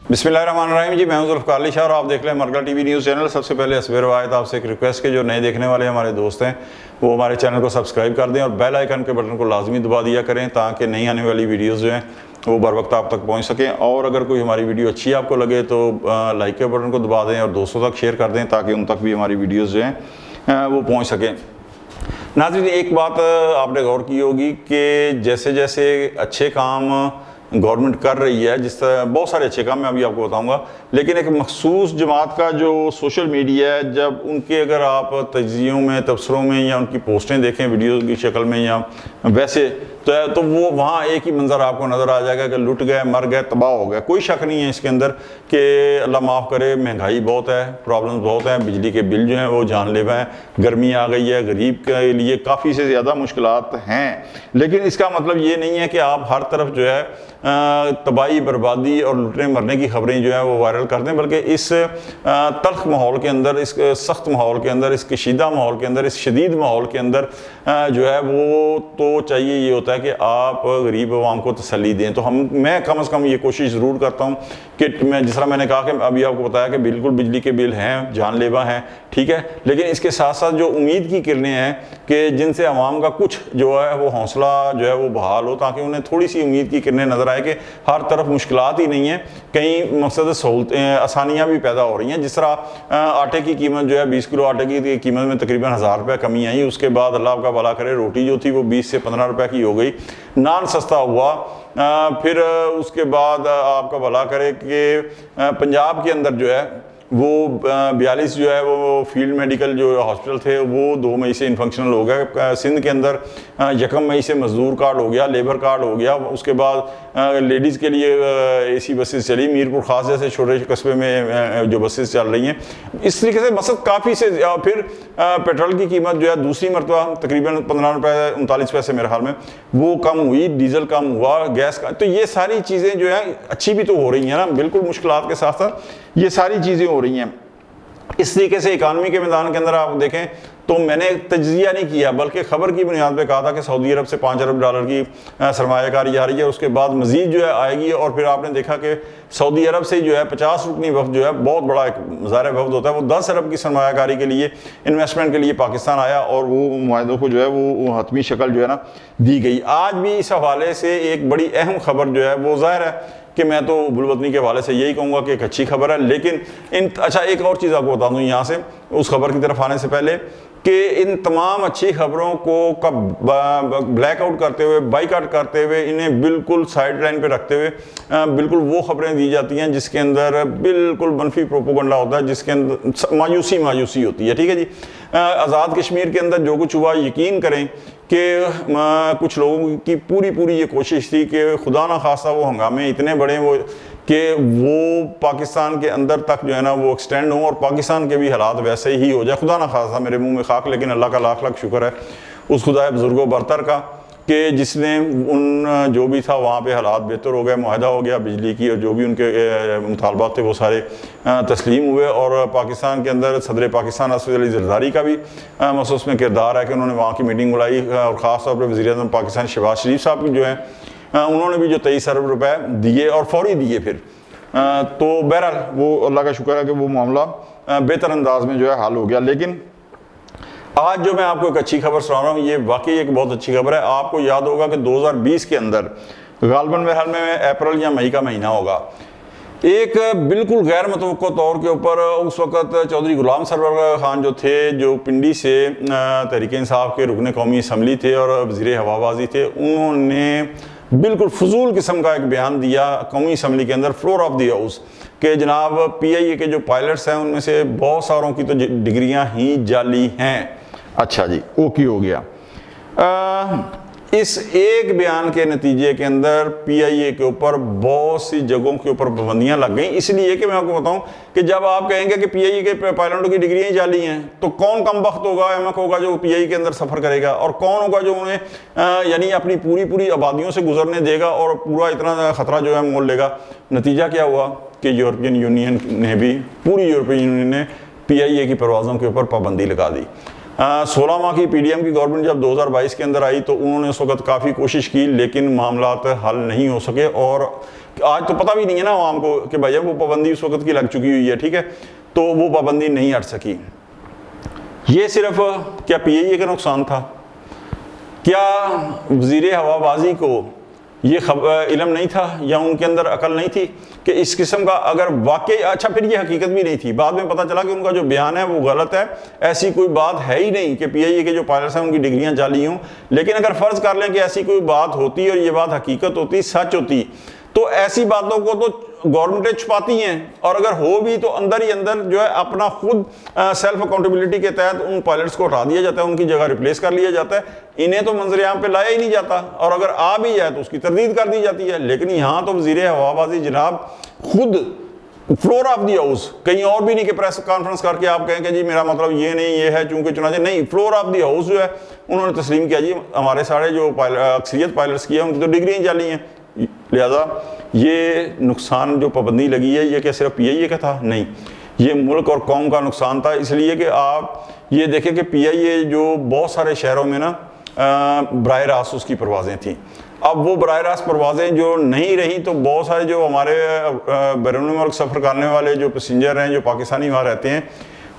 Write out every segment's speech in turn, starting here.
बिस्मिल्लाहिर्रहमानिर्रहीम जी, मैं हूं ज़ुल्फ़िकार अली शाह और आप देख रहे हैं मरकज़ टीवी न्यूज़ चैनल। सबसे पहले हस्बे रवायत आपसे एक रिक्वेस्ट के जो नए देखने वाले हमारे दोस्त हैं वो हमारे चैनल को सब्सक्राइब कर दें और बेल आइकन के बटन को लाजमी दबा दिया करें ताकि नई आने वाली वीडियोज़ जो हैं वो बर वक्त आप तक पहुँच सकें। और अगर कोई हमारी वीडियो अच्छी आपको लगे तो लाइक के बटन को दबा दें और दोस्तों तक शेयर कर दें ताकि उन तक भी हमारी वीडियोज़ जो हैं वो पहुँच सकें। नाज़रीन, एक बात आपने गौर की होगी कि जैसे जैसे अच्छे काम गवर्नमेंट कर रही है, जिस तरह बहुत सारे अच्छे काम मैं अभी आपको बताऊंगा, लेकिन एक मखसूस जमात का जो सोशल मीडिया है, जब उनके अगर आप तज्जियों में, तबसरों में या उनकी पोस्टें देखें वीडियो की शक्ल में या वैसे, तो वो वहाँ एक ही मंज़र आपको नज़र आ जाएगा कि लुट गए, मर गए, तबाह हो गए। कोई शक नहीं है इसके अंदर कि अल्लाह माफ़ करे, महंगाई बहुत है, प्रॉब्लम्स बहुत हैं, बिजली के बिल जो हैं वो जानलेवा हैं, गर्मी आ गई है, गरीब के लिए काफ़ी से ज़्यादा मुश्किलात हैं। लेकिन इसका मतलब ये नहीं है कि आप हर तरफ जो है तबाही, बर्बादी और लुटने मरने की खबरें जो है वो वायरल कर दें, बल्कि इस तल्ख माहौल के अंदर, इस सख्त माहौल के अंदर, इस कशीदा माहौल के अंदर, इस शदीद माहौल के अंदर जो है वो तो चाहिए ये होता है कि आप गरीब अवाम को तसल्ली दें। तो मैं कम से कम ये कोशिश ज़रूर करता हूँ कि मैं जिस तरह मैंने कहा कि अभी आपको बताया कि बिल्कुल बिजली के बिल हैं, जानलेवा हैं, ठीक है, लेकिन इसके साथ साथ जो उम्मीद की किरणें हैं कि जिनसे अवाम का कुछ जो है वो हौसला जो है वो बहाल हो, ताकि उन्हें थोड़ी सी उम्मीद की किरणें नज़र आए कि हर तरफ मुश्किलात ही नहीं है, कहीं मकसद सहूलतें, आसानियाँ भी पैदा हो रही हैं। जिस तरह आटे की कीमत जो है 20 किलो आटे की कीमत में तकरीबन 1000 रुपये कमी आई, उसके बाद अल्लाह का भला करे रोटी जो थी वो 20 से 15 रुपये की हो गई, नान सस्ता हुआ। फिर उसके बाद आपका भला करे कि पंजाब के अंदर जो है वो 42 जो है वो फील्ड मेडिकल जो हॉस्पिटल थे वो 2 मई से इनफंक्शनल हो गए। सिंध के अंदर 1 मई से मजदूर कार्ड हो गया, लेबर कार्ड हो गया। उसके बाद लेडीज़ के लिए एसी बसेस चली, मीरपुर ख़ास जैसे छोटे कस्बे में जो बसेस चल रही हैं। इस तरीके से मसद काफ़ी से फिर पेट्रोल की कीमत जो है दूसरी मरतबा तकरीबन 15 रुपये 39 पैसे मेरे ख्याल में वो कम हुई, डीजल कम हुआ, गैस का। तो ये सारी चीज़ें जो है अच्छी भी तो हो रही हैं ना, बिल्कुल मुश्किलात के साथ साथ ये सारी चीज़ें हो रही हैं। इस तरीके से इकानमी के मैदान के अंदर आप देखें तो मैंने तज्जिया नहीं किया, बल्कि खबर की बुनियाद पे कहा था कि सऊदी अरब से 5 अरब डॉलर की सरमायाकारी आ रही है, उसके बाद मजीद जो है आएगी। और फिर आपने देखा कि सऊदी अरब से जो है 50 रुकनी वफ्द जो है, बहुत बड़ा एक ज़ाहिर वफ्द होता है, वो 10 अरब की सरमायाकारी के लिए, इन्वेस्टमेंट के लिए पाकिस्तान आया और वो मुआहदों को जो है वो हतमी शक्ल जो है ना दी गई। आज भी इस हवाले से एक बड़ी अहम खबर जो है वो ज़ाहिर है कि मैं तो बुलवतनी के हवाले से यही कहूँगा कि एक अच्छी खबर है। लेकिन अच्छा, एक और चीज़ आपको बता दूँ यहाँ से उस खबर की तरफ आने से पहले कि इन तमाम अच्छी खबरों को कब ब्लैकआउट करते हुए, बाइकआउट करते हुए, इन्हें बिल्कुल साइड लाइन पे रखते हुए बिल्कुल वो खबरें दी जाती हैं जिसके अंदर बिल्कुल मनफी प्रोपोगंडा होता है, जिसके अंदर मायूसी होती है। ठीक है जी, आज़ाद कश्मीर के अंदर जो कुछ हुआ, यकीन करें कि कुछ लोगों की पूरी ये कोशिश थी कि खुदा ना खास्ता वो हंगामे इतने बड़े वो कि वो पाकिस्तान के अंदर तक जो है ना वो एक्सटेंड हो और पाकिस्तान के भी हालात वैसे ही हो जाए। खुदा ना खास्ता, मेरे मुंह में खाक, लेकिन अल्लाह का लाख लाख शुक्र है उस खुदा बुजुर्गो बरतर का कि जिसने उन जो भी था वहाँ पे हालात बेहतर हो गए, मुआहदा हो गया बिजली की, और जो भी उनके मुतालबात थे वो सारे तस्लीम हुए। और पाकिस्तान के अंदर सदर पाकिस्तान असद अली ज़रदारी का भी महसूस में किरदार है कि उन्होंने वहाँ की मीटिंग बुलाई और ख़ास तौर पर वज़ीर-ए-आज़म पाकिस्तान शहबाज शरीफ साहब जो हैं उन्होंने भी जो 23 अरब रुपए दिए और फौरी दिए फिर। तो बहरहाल वो अल्लाह का शुक्र है कि वो मामला बेहतर अंदाज में जो है हल हो गया। लेकिन आज जो मैं आपको एक अच्छी खबर सुना रहा हूँ, ये वाकई एक बहुत अच्छी खबर है। आपको याद होगा कि 2020 के अंदर गालबन मेरे ख्याल में अप्रैल या मई का महीना होगा, एक बिल्कुल गैर मुतवक्को तौर के ऊपर उस वक़्त चौधरी गुलाम सरवर खान जो थे, जो पिंडी से तहरीक इंसाफ के रुकने कौमी असम्बली थे और वज़ीर हवाबाजी थे, उन्होंने बिल्कुल फजूल किस्म का एक बयान दिया कौमी असम्बली के अंदर, फ्लोर ऑफ द हाउस, कि जनाब PIA के जो पायलट्स हैं उनमें से बहुत सारों की तो डिग्रियां ही जाली हैं। अच्छा जी, ओके हो गया। इस एक बयान के नतीजे के अंदर PIA के ऊपर बहुत सी जगहों के ऊपर पाबंदियां लग गई। इसलिए कि मैं आपको बताऊं कि जब आप कहेंगे कि PIA के पायलटों की डिग्रियां जाली हैं, तो कौन कम वक्त होगा, अहमक होगा जो PIA के अंदर सफ़र करेगा, और कौन होगा जो उन्हें यानी अपनी पूरी आबादियों से गुजरने देगा और पूरा इतना ख़तरा जो है मोल लेगा। नतीजा क्या हुआ कि यूरोपियन यूनियन ने भी, पूरी यूरोपियन यूनियन ने PIA की परवाज़ों के ऊपर पाबंदी लगा दी। 16 माह की पीडीएम की गवर्नमेंट जब 2022 के अंदर आई तो उन्होंने उस वक्त काफ़ी कोशिश की, लेकिन मामलात हल नहीं हो सके। और आज तो पता भी नहीं है ना आवाम को कि भैया वो पाबंदी उस वक्त की लग चुकी हुई है, ठीक है, तो वो पाबंदी नहीं हट सकी। ये सिर्फ क्या पीआईए का नुकसान था? क्या वज़ीर हवाबाजी को ये इल्म नहीं था या उनके अंदर अकल नहीं थी कि इस किस्म का अगर वाकई, अच्छा फिर ये हकीकत भी नहीं थी, बाद में पता चला कि उनका जो बयान है वो गलत है, ऐसी कोई बात है ही नहीं कि पीआईए के जो पायलट्स हैं उनकी डिग्रियां जाली हों। लेकिन अगर फ़र्ज़ कर लें कि ऐसी कोई बात होती और ये बात हकीकत होती, सच होती, तो ऐसी बातों को तो गवर्नमेंटें छुपाती हैं, और अगर हो भी तो अंदर ही अंदर जो है अपना खुद सेल्फ अकाउंटेबिलिटी के तहत उन पायलट्स को हटा दिया जाता है, उनकी जगह रिप्लेस कर लिया जाता है। इन्हें तो मंजर-ए-आम पे लाया ही नहीं जाता, और अगर आ भी जाए तो उसकी तरदीद कर दी जाती है। लेकिन यहाँ तो वज़ीर हवाबाजी जनाब खुद फ्लोर ऑफ दी हाउस, कहीं और भी नहीं कि प्रेस कॉन्फ्रेंस करके आप कहें कि जी मेरा मतलब ये नहीं, ये है चूंकि चुनाचे, नहीं, फ्लोर ऑफ दी हाउस जो है उन्होंने तस्लीम किया जी हमारे सारे जो अक्सरियत पायलट्स की है उनकी तो डिग्रियाँ जाली हैं। लिहाजा ये नुकसान जो पाबंदी लगी है ये क्या सिर्फ पीआईए का था? नहीं, ये मुल्क और कौम का नुकसान था। इसलिए कि आप ये देखें कि पीआईए जो बहुत सारे शहरों में ना बराह रास्त उसकी परवाज़ें थीं, अब वो बराह रास्त परवाज़ें जो नहीं रही तो बहुत सारे जो हमारे बैरून मुल्क सफ़र करने वाले जो पैसेंजर हैं, जो पाकिस्तानी वहाँ रहते हैं,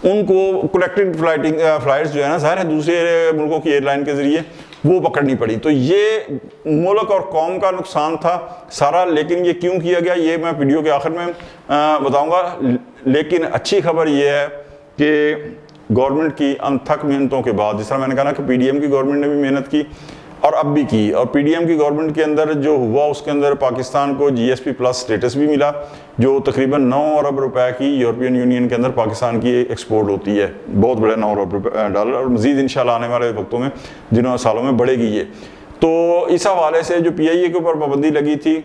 उनको कनेक्टेड फ़्लाइट्स जो है ना ज़ाहिर है दूसरे मुल्कों की एयरलाइन के ज़रिए वो पकड़नी पड़ी। तो ये मुल्क और कौम का नुकसान था सारा। लेकिन ये क्यों किया गया ये मैं वीडियो के आखिर में बताऊंगा। लेकिन अच्छी खबर ये है कि गवर्नमेंट की अनथक मेहनतों के बाद, जिस तरह मैंने कहा ना कि पीडीएम की गवर्नमेंट ने भी मेहनत की और अब भी की, और पीडीएम की गवर्नमेंट के अंदर जो हुआ उसके अंदर पाकिस्तान को जीएसपी प्लस स्टेटस भी मिला, जो तकरीबन 9 अरब रुपए की यूरोपियन यूनियन के अंदर पाकिस्तान की एक्सपोर्ट होती है, बहुत बड़ा 9 अरब डॉलर, और मज़ीद इंशाल्लाह आने वाले वक्तों में दिनों सालों में बढ़ेगी ये। तो इस हवाले से जो पीआईए के ऊपर पाबंदी लगी थी,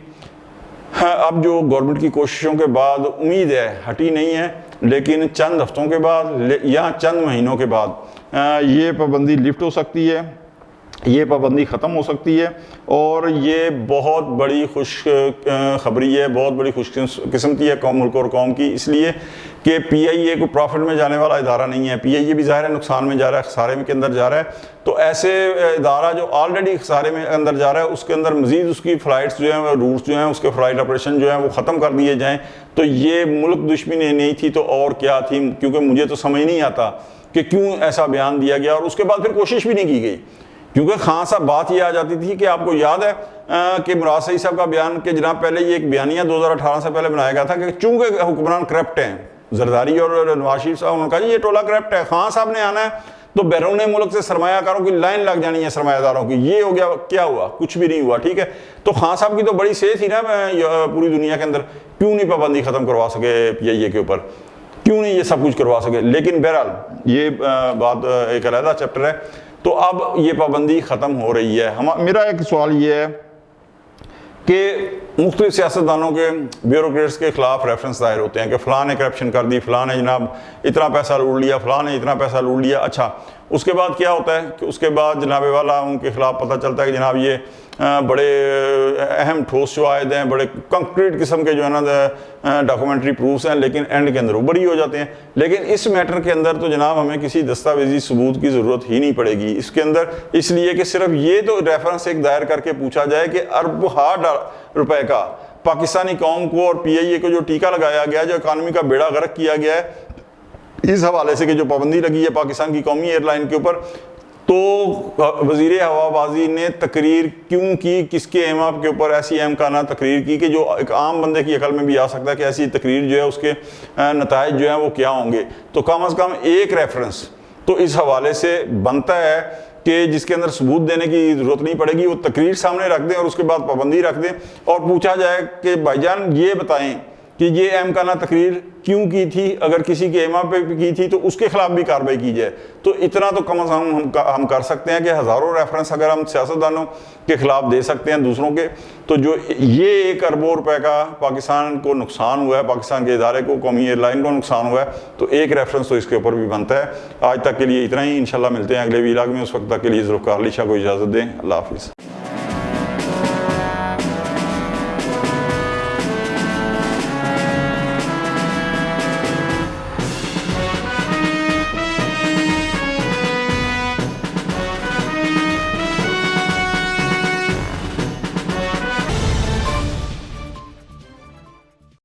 अब जो गवर्नमेंट की कोशिशों के बाद उम्मीद है हटी नहीं है, लेकिन चंद हफ्तों के बाद या चंद महीनों के बाद ये पाबंदी लिफ्ट हो सकती है, ये पाबंदी ख़त्म हो सकती है। और ये बहुत बड़ी खुश खबरी है, बहुत बड़ी खुश किस्मती है कौम, मुल्क और कौम की, इसलिए कि पीआईए को प्रॉफिट में जाने वाला इदारा नहीं है। पीआईए भी ज़ाहिर है नुकसान में जा रहा है, खसारे में के अंदर जा रहा है। तो ऐसे इदारा जो ऑलरेडी खसारे में अंदर जा रहा है उसके अंदर मज़ीद उसकी फ़्लाइट्स जो हैं, रूट्स जो हैं, उसके फ़्लाइट ऑपरेशन जो हैं वो ख़त्म कर दिए जाएँ, तो ये मुल्क दुश्मनी नहीं थी तो और क्या थी? क्योंकि मुझे तो समझ नहीं आता कि क्यों ऐसा बयान दिया गया, और उसके बाद फिर कोशिश भी नहीं की गई। क्योंकि खान साहब बात ये आ जाती थी कि आपको याद है कि मुराद सईद साहब का बयान कि जनाब पहले ये एक बयानिया 2018 से पहले बनाया गया था कि चूंकि हुक्मरान करप्ट हैं, जरदारी और नवाज शरीफ साहब, उन्होंने कहा ये टोला करप्ट है, खान साहब ने आना है तो बैरून मुल्क से सरमायाकारों की लाइन लग जानी है, सरमायादारों की। ये हो गया, क्या हुआ? कुछ भी नहीं हुआ, ठीक है। तो खान साहब की तो बड़ी सेहत थी ना पूरी दुनिया के अंदर, क्यों नहीं पाबंदी ख़त्म करवा सके पीआईए के ऊपर, क्यों नहीं ये सब कुछ करवा सके? लेकिन बहरहाल ये बात एक अलग चैप्टर है। तो अब ये पाबंदी ख़त्म हो रही है। मेरा एक सवाल ये है कि मुख्तलिफ सियासतदानों के, ब्यूरोक्रेट्स के खिलाफ रेफरेंस दायर होते हैं कि फ़लाँ ने करप्शन कर दी, फ़लाँ ने जनाब इतना पैसा लूट लिया, फ़लाँ ने इतना पैसा लूट लिया। अच्छा, उसके बाद क्या होता है कि उसके बाद जनाब वाला उनके खिलाफ पता चलता है कि जनाब ये बड़े अहम ठोस शवाहिद हैं, बड़े कंक्रीट किस्म के जो है ना डॉक्यूमेंट्री प्रूफ्स हैं, लेकिन एंड के अंदर वो बरी हो जाते हैं। लेकिन इस मैटर के अंदर तो जनाब हमें किसी दस्तावेजी सबूत की ज़रूरत ही नहीं पड़ेगी इसके अंदर, इसलिए कि सिर्फ ये तो रेफरेंस एक दायर करके पूछा जाए कि अरबों रुपए का पाकिस्तानी कौम को और पीआईए को जो टीका लगाया गया, जो इकानमी का बेड़ा गर्क किया गया है इस हवाले से कि जो पाबंदी लगी है पाकिस्तान की कौमी एयरलाइन के ऊपर, तो वज़ीर हवाबाजी ने तकरीर क्यों की, किसके एहम के ऊपर ऐसी अहम काना तकरीर की कि जो एक आम बंदे की अकल में भी आ सकता है कि ऐसी तकरीर जो है उसके नताइज जो हैं वो क्या होंगे। तो कम अज़ कम एक रेफरेंस तो इस हवाले से बनता है कि जिसके अंदर सबूत देने की ज़रूरत नहीं पड़ेगी, वो तकरीर सामने रख दें और उसके बाद पाबंदी रख दें और पूछा जाए कि भाईजान ये बताएं कि ये अहम काना तकरीर क्यों की थी, अगर किसी के एमा पे की थी तो उसके खिलाफ भी कार्रवाई की जाए। तो इतना तो कम अज़ कम हम कर सकते हैं कि हज़ारों रेफरेंस अगर हम सियासतदानों के खिलाफ दे सकते हैं दूसरों के, तो जो ये 1 अरबों रुपए का पाकिस्तान को नुकसान हुआ है, पाकिस्तान के इदारे को, कौमी एयरलाइन को नुकसान हुआ है, तो एक रेफरेंस तो इसके ऊपर भी बनता है। आज तक के लिए इतना ही, इंशाल्लाह मिलते हैं अगले व्लॉग में। उस वक्त तक के लिए ज़ुल्फ़िकार अली शाह को इजाज़त दें। अल्लाह हाफ़िज़।